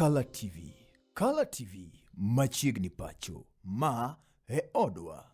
Color TV. Color TV machiegni pacho ma e odwa.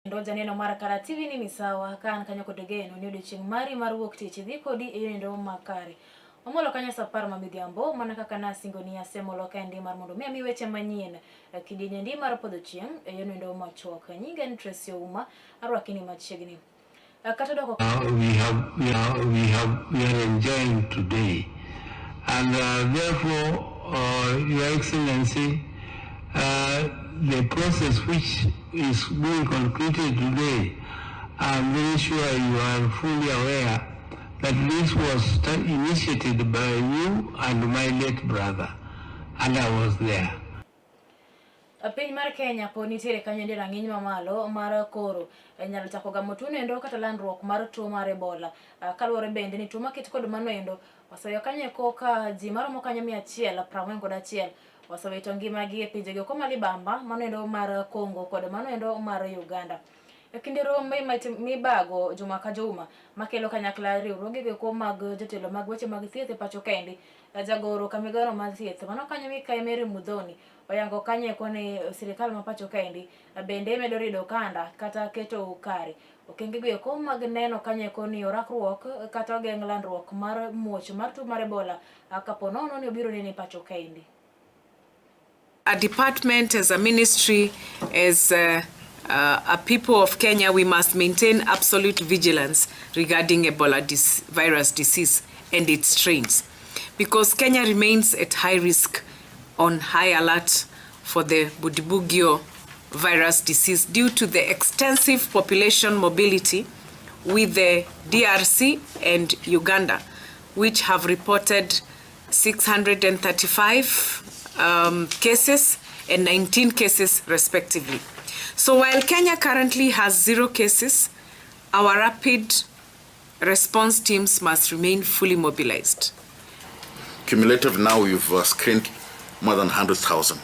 Ndoja neno mara Color TV ni misawa kan kanyo kodegeno ni odiochieng' mari mar wuok tich dhi kodi endo makare. Omolo kanya sapar mamidhiambo mana kaka nasingo ni asemolo kendi mar mondo mi weche manyien kidinye ndi mar podho chieng' yono endo machuok nyinga ni Tracy Ouma arwakini machiegni. Kata doko we are enjoying today, and therefore Your Excellency, the process which is being concluded today, I'm very sure you are fully aware that this was initiated by you and my late brother, and I was there. Piny mar Kenya po nitiere kanyo ndi rang'iny mamalo mar koro nyalo chako gamo tuo endo kata landruok mar tuo mar Ebola. Kaluwore bende ni tuo maket kod mano endo oseyo kanyo koka ji maromo kanyo 141 osewito ngimagi e pinjego koma libamba mano endo mar Congo kod mano endo mar Uganda. Kinde rombe mibago juma ka juma makelo kanyakla riwruoge go mag jotelo mag weche mag thieth e pacho kendi jagoro kamigaro mag thieth mano kanyo Mikae Mary Mudhoni oyango kanye kone sirikal ma pacho kendi bende medo rido kanda kata keto kare okenge go mag neno kanye koni orakruok kata geng' landruok mar muoch mar tuo mar Ebola kapo nono ni obiro nene pacho kendi. A department, as a ministry, as a people of Kenya, we must maintain absolute vigilance regarding Ebola virus disease and its strains, because Kenya remains at high risk, on high alert for the Budibugyo virus disease due to the extensive population mobility with the DRC and Uganda, which have reported 635 cases and 19 cases respectively. So while Kenya currently has 0 cases, our rapid response teams must remain fully mobilized. Cumulative now, we've screened more than 100,000.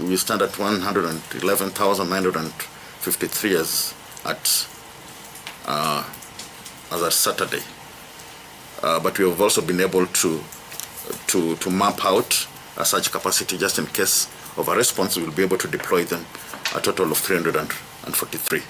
We stand at 111,953 as at Saturday. But we have also been able to map out a surge capacity just in case of a response. We will be able to deploy them a total of 343.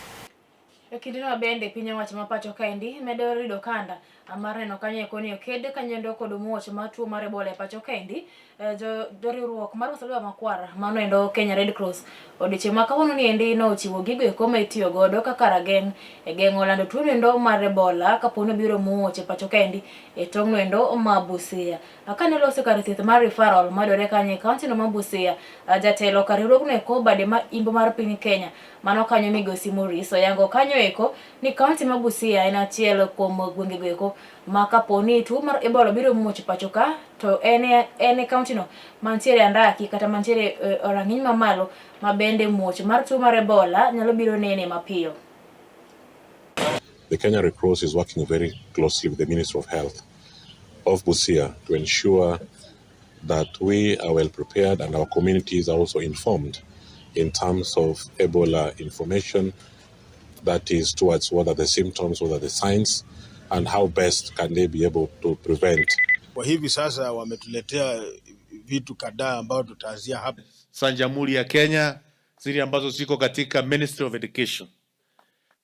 Kidino bende pinya wacho mapacho kendi medo rido kanda amare no kanye koni okede kanye ndo kod muoch ma tuo mar Ebola e pacho kendi riwruok mar Msalaba Makwar mano endo Kenya Red Cross odiochieng' ma kawuono ni endi no chiwo gigo koma itiyo godo kaka rageng' e geng'o lando tuo endo mar Ebola kapo no biro muoch e pacho kendi e tong'no endo ma Busia. Akane lose kar thieth mar referral madore kanye kaunti no ma Busia jatelo kar riwruogno eko bade ma imbo mar piny Kenya mano kanyo Migosi Moriso yango kanyo eko ni kaunti ma Busia en achiel kuom gwengego eko ma kaponi tuo mar Ebola biro muoch pacho ka to ene kaunti no mantiere andaki kata mantiere rang'iny mamalo ma bende muoch mar tuo mar Ebola nyalo biro nene mapiyo. The Kenya Red Cross is working very closely with the Ministry of Health of Busia to ensure that we are well prepared and our communities are also informed in terms of Ebola information, that is towards what are the symptoms, what are the signs, and how best can they be able to prevent. Kwa hivi sasa wametuletea vitu kadhaa ambao tutaanzia hapa za Jamhuri ya Kenya zile ambazo ziko katika Ministry of Education.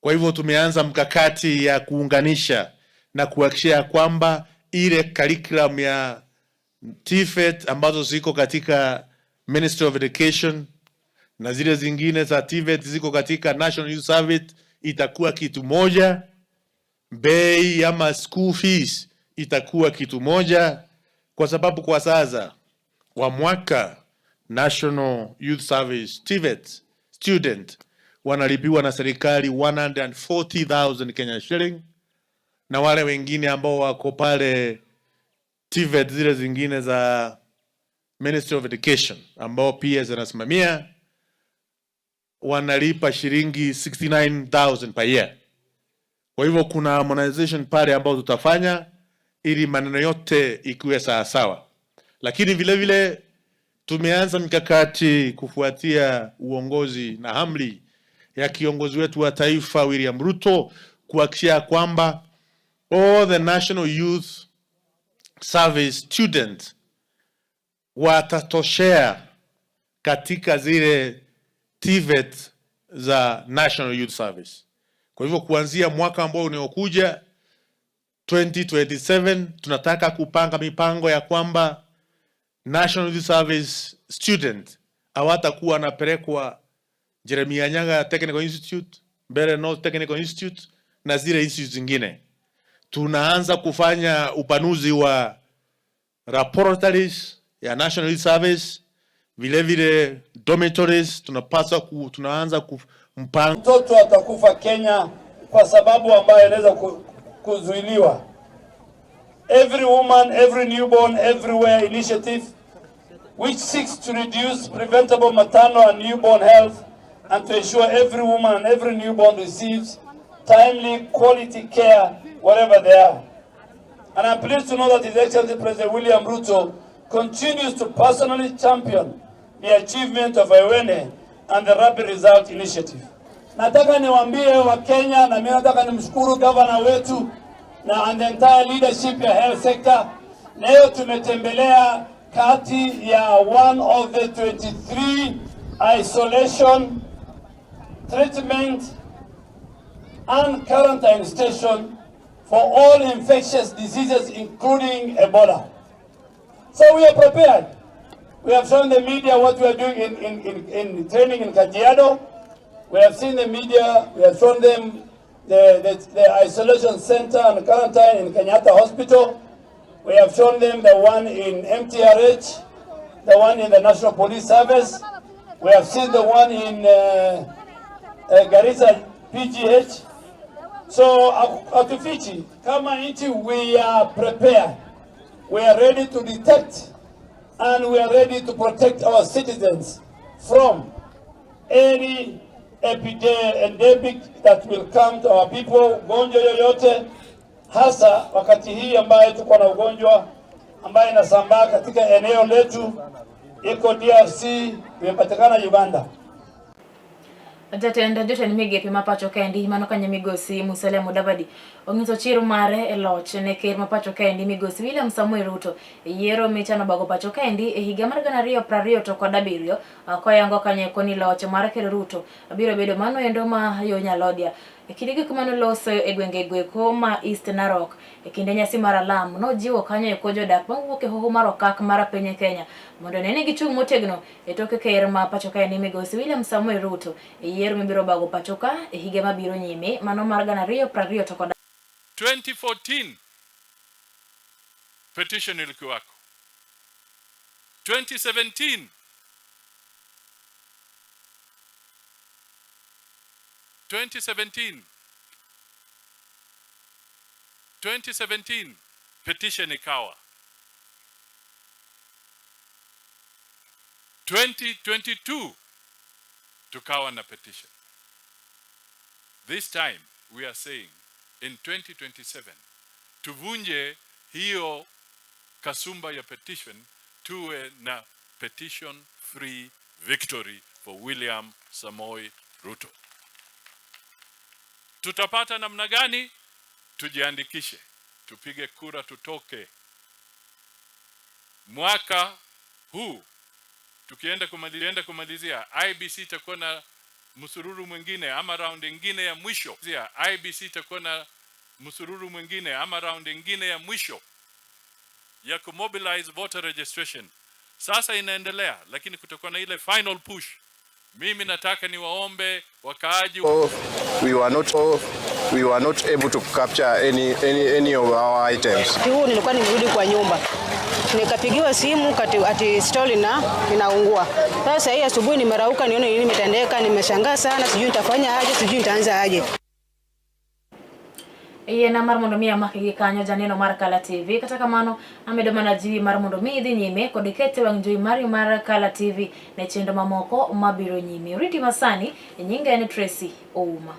Kwa hivyo tumeanza mkakati ya kuunganisha na kuhakikisha kwamba ile curriculum ya TVET ambazo ziko katika Ministry of Education na zile zingine za TVET ziko katika National Youth Service itakuwa kitu moja, bei ama school fees itakuwa kitu moja, kwa sababu kwa sasa wa mwaka National Youth Service TVET student wanalipiwa na serikali 140,000 Kenya shilling, na wale wengine ambao wako pale TVET zile zingine za Ministry of Education ambao pia zinasimamia, wanalipa shilingi 69,000 per year. Kwa hivyo kuna harmonization pale ambao tutafanya ili maneno yote ikuwe sawa sawa. Lakini vile vile tumeanza mikakati kufuatia uongozi na amri ya kiongozi wetu wa taifa William Ruto kuhakikisha kwamba all the National Youth Service students watatoshea katika zile TVET za National Youth Service. Kwa hivyo kuanzia mwaka ambao unaokuja 2027 tunataka kupanga mipango ya kwamba National Youth Service student hawatakuwa wanapelekwa Jeremiah Nyaga Technical Institute, Mbeere North Technical Institute na zile institutes zingine. Tunaanza kufanya upanuzi wa laboratories ya National Youth Service, vile vile dormitories. Tunaanza mpango. Mtoto atakufa Kenya kwa sababu ambayo inaweza kuzuiliwa. Every woman, every newborn, everywhere initiative which seeks to reduce preventable maternal and newborn health and to ensure every woman and every newborn receives timely quality care wherever they are. And I'm pleased to know that His Excellency President William Ruto continues to personally champion the achievement of Awene and the Rapid Result Initiative. Nataka niwaambie wa Kenya, na mimi nataka nimshukuru governor wetu na and the entire leadership ya health sector. Leo tumetembelea kati ya one of the 23 isolation, treatment and quarantine station for all infectious diseases including Ebola. So we are prepared. We have shown the media what we are doing in training in Kajiado. We have seen the media, we have shown them the isolation center and quarantine in Kenyatta Hospital. We have shown them the one in MTRH, the one in the National Police Service. We have seen the one in Garissa PGH. So atufichi, kama nchi, we are prepared. We are ready to detect and we are ready to protect our citizens from any epidemic that will come to our people. Ugonjwa yoyote, hasa wakati hii ambaye tuko na ugonjwa ambaye inasambaa katika eneo letu, iko DRC, imepatikana Uganda. Jatenda jotend migepe mapacho kendi manokanya migosi Musalia Mudavadi ongiso chiro mare eloch ne ker mapacho kendi migosi William Samuel Ruto yiero michano bago pacho kendi higa mar 2020 to kod 7 koyango kanye koni loch mar ker Ruto biro bedo mano endo ma yo Nyalodia kidigi kumano loso egwenge gweko ma East Narok kinde nyasi mar alam no jiwo kanye ko jodak mawuok e hoho mar okak mar piny Kenya mondo nene gichung motegno e toke ker ma pacho kendi migosi William Samuel Ruto yiero mibiro bago pacho ka higa mabiro nyime mano mar 2020 to kod 2014 petition ilikuwako. 2017 petition ikawa. 2022 tukawa na petition. This time we are saying in 2027 tuvunje hiyo kasumba ya petition, tuwe na petition free victory for William Samoei Ruto. Tutapata namna gani? Tujiandikishe, tupige kura, tutoke. Mwaka huu tukienda kumalizia IBC itakuwa na msururu mwingine ama round nyingine ya mwisho. IBC itakuwa na msururu mwingine ama round nyingine ya mwisho ya kumobilize voter registration. Sasa inaendelea, lakini kutakuwa na ile final push. Mimi nataka niwaombe wakaaji. We were not able to capture any of our items. Huu nilikuwa nimerudi kwa nyumba, nikapigiwa simu ati stall inaungua. Sasa hii asubuhi nimerauka nione nini imetendeka, nimeshangaa sana, sijui nitafanya aje, sijui nitaanza aje. Yena mar mondo mi amake gi kanyo janeno mar Kala TV kata kamano amedo mana jiwi mar mondo mi idhi nyime kod kete wang' jowi mar Kala TV ne chendo mamoko mabiro nyime. Riti masani nyinga en Tracy Ouma.